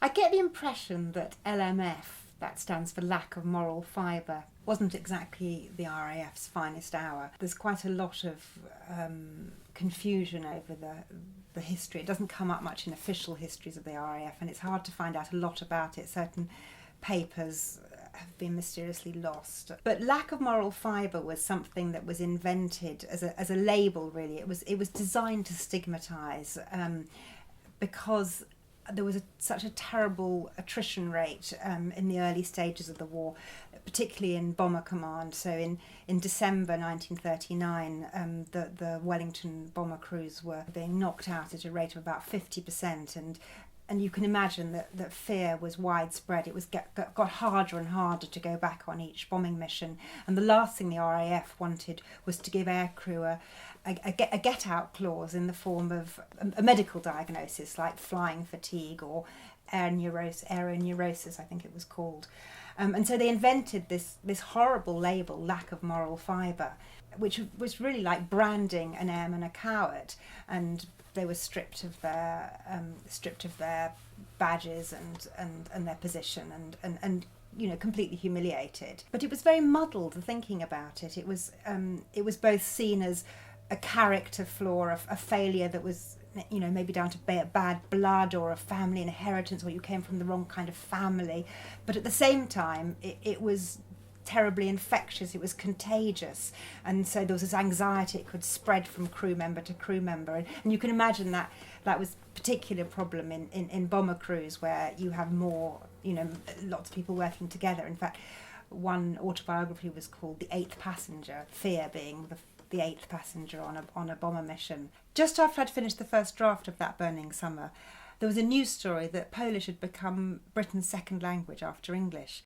I get the impression that LMF, that stands for lack of moral fibre, wasn't exactly the RAF's finest hour. There's quite a lot of confusion over the history. It doesn't come up much in official histories of the RAF, and it's hard to find out a lot about it. Certain papers have been mysteriously lost. But lack of moral fibre was something that was invented as a label, really. It was designed to stigmatise because there was such a terrible attrition rate in the early stages of the war, particularly in Bomber Command. So in December 1939, the Wellington bomber crews were being knocked out at a rate of about 50%, and you can imagine that fear was widespread. It was got harder and harder to go back on each bombing mission, and the last thing the RAF wanted was to give aircrew a get-out clause in the form of a medical diagnosis like flying fatigue or aeroneurosis, I think it was called. And so they invented this horrible label, lack of moral fibre, which was really like branding an airman a coward, and they were stripped of their badges and their position and completely humiliated. But it was very muddled, the thinking about it. It was both seen as a character flaw, a failure that was maybe down to bad blood or a family inheritance, or you came from the wrong kind of family. But at the same time, it was terribly infectious, it was contagious, and so there was this anxiety it could spread from crew member to crew member, and you can imagine that was a particular problem in bomber crews where you have more, lots of people working together. In fact, one autobiography was called The Eighth Passenger, fear being the eighth passenger on a bomber mission. Just after I'd finished the first draft of That Burning Summer, there was a news story that Polish had become Britain's second language after English.